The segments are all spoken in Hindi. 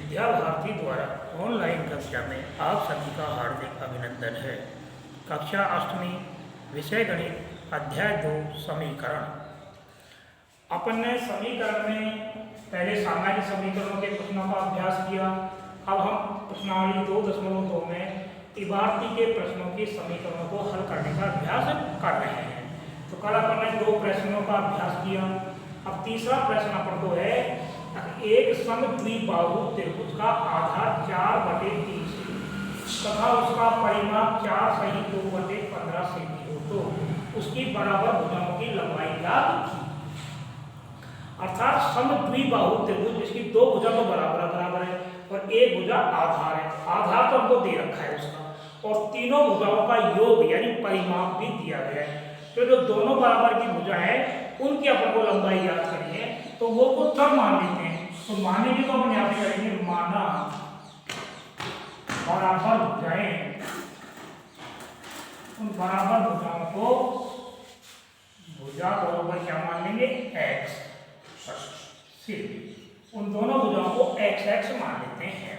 विद्या भारती द्वारा ऑनलाइन कक्षा में आप सभी का हार्दिक अभिनंदन है। कक्षा अष्टमी, विषय गणित, अध्याय 2, समीकरण। अपन ने समीकरण में पहले सामान्य समीकरणों के प्रश्नों का अभ्यास किया। अब हम प्रश्नावली 2.2 में इबारती के प्रश्नों के समीकरणों को हल करने का अभ्यास कर रहे हैं। तो कल अपन ने 2 प्रश्नों का अभ्यास किया। अब तीसरा प्रश्न अपन को है, एक समद्विबाहु त्रिभुज का आधार 4/30 तथा उसका परिमाप 4 सही 2/15 सेमी हो तो उसकी बराबर भुजाओं की लंबाई ज्ञात की। अर्थात समद्विबाहु त्रिभुज जिसकी 2 भुजा तो बराबर है और एक भुजा आधार है। आधार तो हमको दे रखा है उसका, और तीनों भुजाओं का योग यानी परिमाप भी दिया गया है। तो जो दोनों बराबर की भुजा है उनकी अपन को लंबाई याद करनी है, तो वो को तब मान लेते हैं। तो मानेंगे तो अपन यहाँ पे करेंगे माना बराबर भुजाएं, उन बराबर भुजाओं को भुजा बराबर क्या मान लेंगे x, सिर्फ उन दोनों भुजाओं को x मान लेते हैं।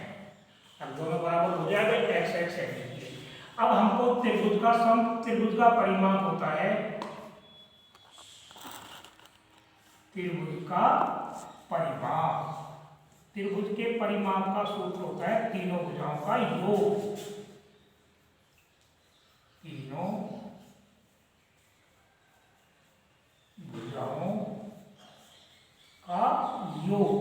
अब दोनों बराबर भुजा है x है। अब हमको त्रिभुज का परिमाप होता है, त्रिभुज का परिमाप। त्रिभुज के परिमाप का सूत्र होता है तीनों भुजाओं का योग। तीनों भुजाओं का योग।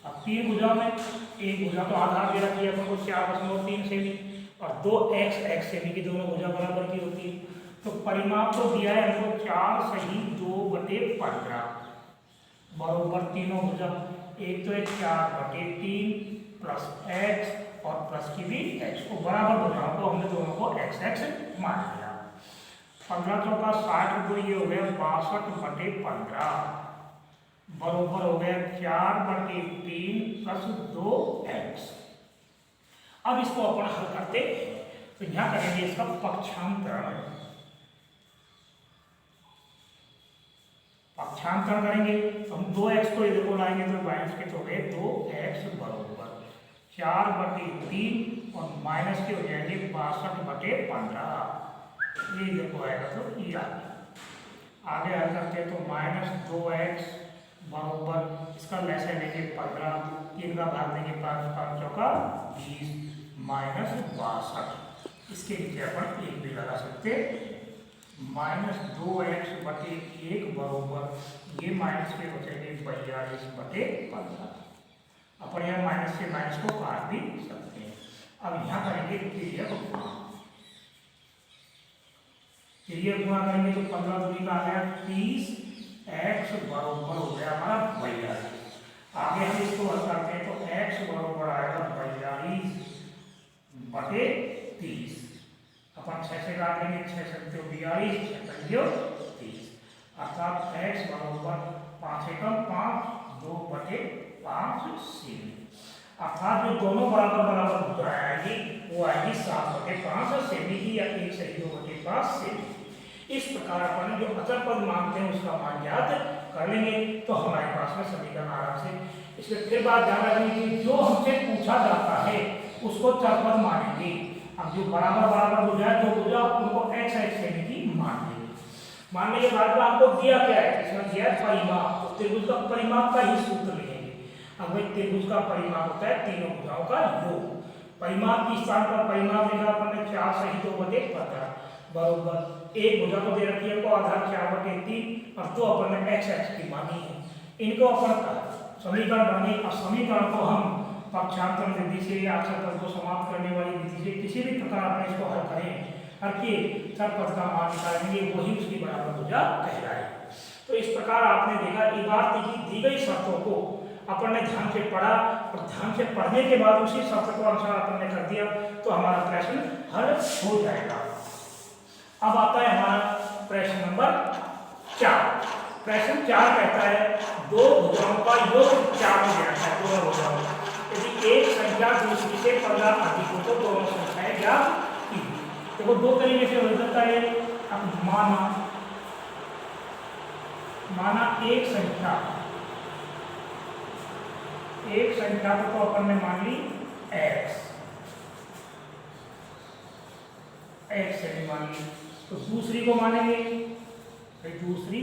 अब 3 भुजा में एक भुजा तो आधार दे रखी है अपन को 4.3 सेमी और 2x सेमी की दोनों भुजा बराबर की होती है। तो परिमाप तो दिया है हमको 4 सही 2/15 बराबर तीनों भुजा। एक तो 4/3 प्लस x और प्लस की भी x को बराबर भुजाओं को हमने दोनों को x मान लिया। 15 चौका 60 तो ये हो गया 62/15 बराबर हो गया 4/3 प्लस 2x। अब इसको अपन हल करते हैं, तो यहाँ करेंगे इसका पक्षांतरण। पक्षांतरण करेंगे तो हम 2x को इधर को लाएंगे तो माइनस के तो गए 2x बराबर 4/3 और माइनस के हो जाएंगे 62/15। ये इधर को आएगा तो ये आ गया। आगे हल करते हैं तो -2x बराबर इसका लैसा लेंगे 15, 3 का भाग देंगे 5 5 चौका 20 -62। इसके नीचे अपन 1 भी लगा सकते, -2x/1 बराबर ये माइनस के हो जाएंगे 42/15। अपन यहाँ माइनस से माइनस को काट भी सकते हैं। अब यहाँ करेंगे तिर्यक गुणा। तिर्यक गुणा करेंगे तो 15 दूनी का आ गया 30, x बराबर हो गया हमारा 42। आगे हम इसको हल करते हैं तो x बराबर आएगा 42/30। अपन 6 से काट लेंगे, 6 से 42, 6 30, अर्थात x बराबर 5 एकम 5 2/5 सेमी। अर्थात जो दोनों बराबर भुजा आएगी वो आएगी 7/5 सेमी की या 1 सही 2/5 सेमी। इस प्रकार अपन जो अचर पद मानते हैं उसका मान ज्ञात कर लेंगे तो हमारे पास में समीकरण आराम से। इसमें फिर बात ध्यान रखनी कि जो हमसे पूछा जाता है उसको चर पद मानेंगे। अब जो बराबर भुजा है तो भुजा उनको x सेमी की मान लेंगे। मानने के बाद में आपको दिया क्या है, इसमें दिया है परिमाप। तो त्रिभुज का परिमाप का ही सूत्र लिखेंगे। अब भाई त्रिभुज का परिमाप होता है तीनों भुजाओं का योग। परिमाप की स्थान पर परिमाप लिखा अपन ने 4 सही 2/15 बराबर एक भुजा को दे रखी है को आधार 4/3 और 2 अपन ने x की मानी है। इनको अपन समीकरण बने। और समीकरण को हम पक्षांतरण विधि से या अचर पद को समाप्त करने वाली विधि से किसी भी प्रकार अपने इसको हल करें हर के चर पद का मान निकालेंगे, वही उसकी बराबर भुजा कहलाएगी। तो इस प्रकार आपने देखा इबारती की दी गई शर्तों को अपन ने ध्यान से पढ़ा और ध्यान से पढ़ने के बाद उसी शर्त को अनुसार अपन ने कर दिया तो हमारा प्रश्न हल हो जाएगा। अब आता है हमारा प्रश्न नंबर 4। प्रश्न 4 कहता है दो भुजाओं का योग 4 हो गया है। दोनों भुजाओं यदि एक संख्या दूसरी से 15 अधिक हो तो दोनों संख्याएं ज्ञात की। देखो 2 तरीके से हो सकता है। अब माना एक संख्या एक संख्या को तो अपन ने मान ली x से भी मान ली, तो दूसरी को मानेंगे फिर दूसरी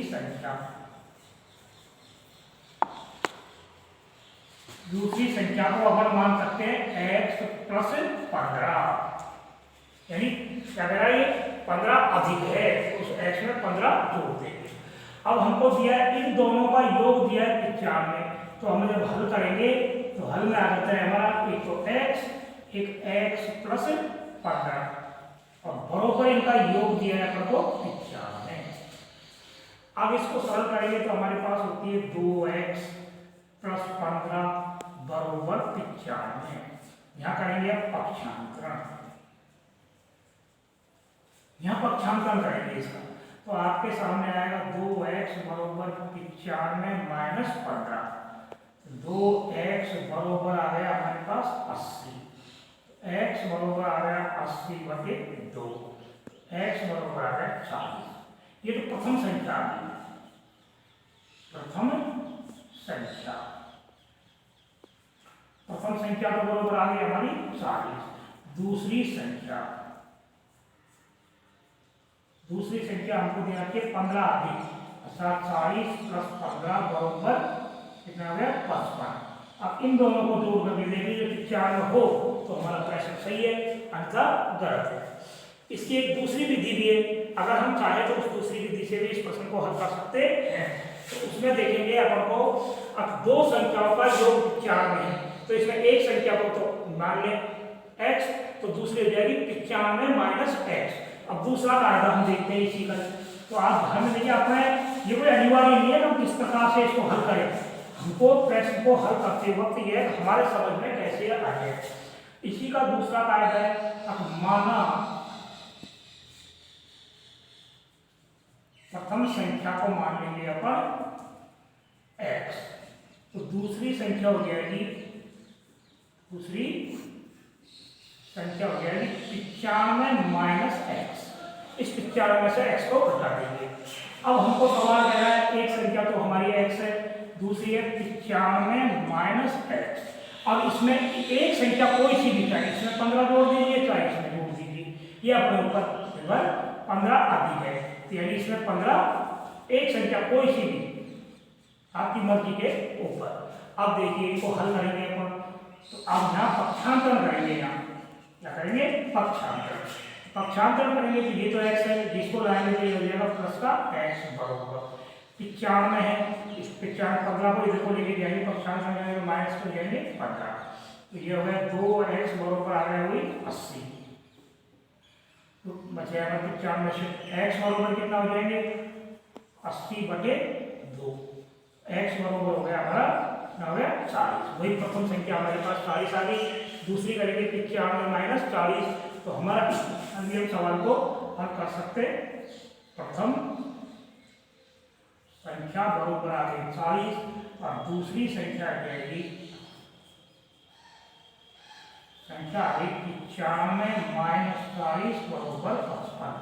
संख्या को अपन मान सकते हैं x प्लस 15, यानी क्या कह रहा है, ये 15 अधिक है, उस x में 15 जोड़ देंगे। अब हमको दिया है इन दोनों का योग दिया है 95, तो हम जब हल करेंगे तो हल में आ जाता है हमारा एक तो x, एक x प्लस 15 और बराबर इनका योग दिया है अपन को 95। अब इसको सरल करेंगे तो हमारे पास होती है 2x प्लस 15 बराबर 95। यहाँ करेंगे पक्षांतरण, यहाँ पक्षांतरण करेंगे इसका, तो आपके सामने आएगा 2x बराबर 95 माइनस 15, 2x बराबर आ गया हमारे पास 80, x बराबर आ गया 80 बटे 2, x बराबर आ गया 40। ये तो प्रथम संख्या आ गई, प्रथम संख्या तो बराबर आ गई हमारी 40। दूसरी संख्या हमको दे रखी है 15 अधिक, अर्थात 40 प्लस 15 बराबर कितना हो गया 55। अब इन दोनों को जोड़ कर मिलेगी जो 95 हो तो हमारा प्रश्न सही है, अन्यथा गलत है। इसकी एक दूसरी विधि भी है, अगर हम चाहें तो उस दूसरी विधि से भी इस प्रश्न को हल कर सकते हैं। तो उसमें देखेंगे अपन को, अब दो संख्याओं का योग 95 है, तो इसमें एक संख्या को तो मान लें x, तो दूसरी हो जाएगी 95 माइनस x। अब दूसरा कायदा हम देखते हैं इसी का, तो आप ध्यान में देखिए, अपने ये कोई अनिवार्य नहीं है कि हम किस प्रकार से इसको हल करें, हमको प्रश्न को हल करते वक्त यह हमारे समझ में कैसे आ जाए। इसी का दूसरा कायदा है, अब माना प्रथम संख्या को मान लेंगे अपन x, तो दूसरी संख्या हो जाएगी 95 माइनस x। इस 95 से x को घटा देंगे। अब हमको सवाल कह रहा है एक संख्या तो हमारी x है, दूसरी है 95 माइनस x। अब इसमें एक संख्या कोई सी भी चाहे, इसमें 15 जोड़ दीजिए चाहे इसमें जोड़ दीजिए, ये अपने ऊपर निर्भर, 15 अधिक है तो यानी इसमें 15, एक संख्या कोई सी भी आपकी मर्जी के ऊपर। अब देखिए इसको हल करेंगे अपन, तो अब यहाँ पक्षांतरण करेंगे, यहाँ क्या करेंगे पक्षांतरण करेंगे, तो ये तो x है, जिसको लाएंगे तो ये हो जाएगा प्लस का x बराबर 95 है, इस 95 15 को इधर को लेके जाएंगे, पक्षांतरण करेंगे तो माइनस को जाएंगे 15, तो ये हो गया 2x बराबर आ गया हुई 80, तो बचेगा 95 से x बराबर कितना हो जाएंगे 80 बटे 2, x बराबर हो गया हमारा कितना हो गया 40। वही प्रथम संख्या हमारे पास 40 आ गई, दूसरी करेंगे 95 माइनस 40, तो हमारा हम सवाल को हल कर सकते। प्रथम संख्या बराबर आ गई 40 और दूसरी संख्या आ जाएगी संख्या आ गई 95 माइनस 40 बराबर 55।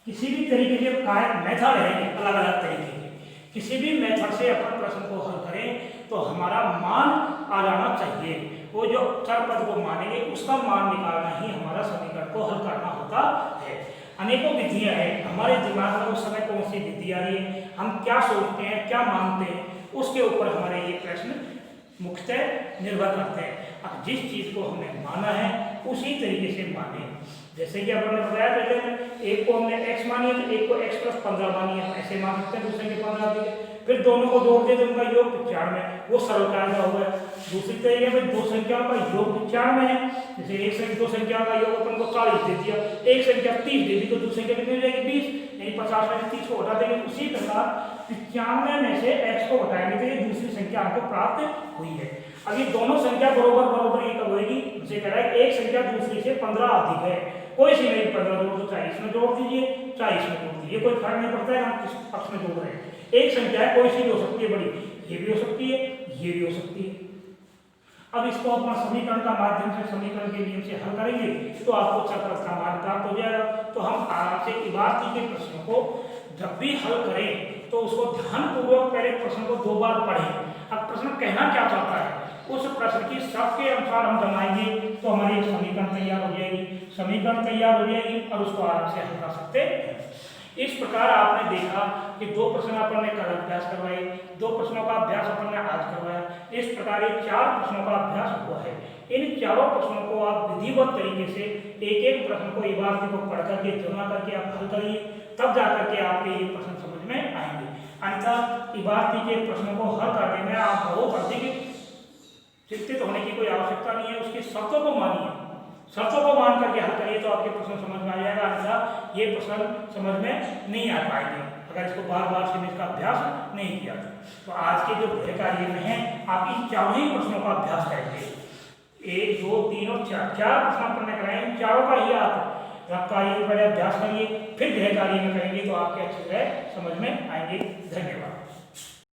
किसी भी तरीके से मेथड है अलग अलग तरीके के, किसी भी मेथड से अपन प्रश्न को हल करें तो हमारा मान आ जाना चाहिए, वो जो चर पद को मानेंगे उसका मान निकालना ही हमारा समीकरण को हल करना होता है। अनेकों विधियां हैं, हमारे दिमाग में उस समय कौन सी विधि आ रही है, हम क्या सोचते हैं, क्या मानते हैं, उसके ऊपर हमारे ये प्रश्न मुख्यतः निर्भर करते हैं। अब जिस चीज को हमने माना है उसी तरीके से माने, जैसे कि आपने बताया पहले में, एक को हमने x मानी है तो एक को x प्लस 15 मानी है, ऐसे मान सकते हैं, दूसरे के 15 दिए, फिर दोनों को जोड़ दे तो उनका योग 95, वो सरल कायदा हो गया। दूसरी तरीके में दो संख्याओं का योग 95 है, जैसे एक संख्या दो संख्याओं का योग अपन को 40 दे दिया, एक संख्या 30 दे दी, तो दूसरी संख्या कितनी हो जाएगी 20, यानी 50 में से 30 को हटा देंगे। उसी प्रकार 95 में से x को हटाएंगे तो ये दूसरी संख्या हमको प्राप्त हुई है। अब ये दोनों संख्या बराबर ये कब होगी, मुझे कह रहा है एक संख्या दूसरी से 15 अधिक है, कोई सी नहीं 15 जोड़ दो, 40 में जोड़ दीजिए, 40 में जोड़ दीजिए, कोई फर्क नहीं पड़ता है हम किस पक्ष में जोड़ रहे हैं। एक संख्या है, कोई सी भी हो सकती है, बड़ी ये भी हो सकती है, ये भी हो सकती है। अब इसको अपन समीकरण का माध्यम से, समीकरण के नियम से हल करेंगे तो आपको चर पद का मान प्राप्त हो जाएगा। तो हम आराम से इबारती के प्रश्न को जब भी हल करें तो उसको ध्यानपूर्वक पहले प्रश्न को 2 बार पढ़ें। अब प्रश्न कहना क्या चाहता है, उस प्रश्न की शर्त के अनुसार हम जमाएंगे तो हमारी एक समीकरण तैयार हो जाएगी, समीकरण तैयार हो जाएगी और उसको आराम से हल कर सकते हैं। इस प्रकार आपने देखा कि दो प्रश्न अपन ने कल अभ्यास करवाए, दो प्रश्नों का अभ्यास अपन ने आज करवाया। इस प्रकार ये 4 प्रश्नों का अभ्यास हुआ है। इन चारों प्रश्नों को आप विधिवत तरीके से एक एक प्रश्न को इबारती को पढ़ करके जमा करके आप हल करिए, तब जाकर के आपके ये प्रश्न समझ में आएंगे। अन्यथा इबारती के प्रश्नों को हल करने में आप बहुत अधिक चिंतित होने की कोई आवश्यकता नहीं है। उसकी शर्तों को मानिए, शर्तों को मान करके हल करिए तो आपके प्रश्न समझ में आ जाएगा, अन्यथा ये प्रश्न समझ में नहीं आ पाएंगे अगर इसको बार बार से इसका अभ्यास नहीं किया। तो आज के जो गृह कार्य में है आप इन चारों ही प्रश्नों का अभ्यास करेंगे। 1, 2, 3 और 4 प्रश्न अपन ने कराए, इन चारों का ही आप कार्य पहले अभ्यास करिए, फिर गृह कार्य में करेंगे तो आपके अच्छे से समझ में आएंगे। धन्यवाद।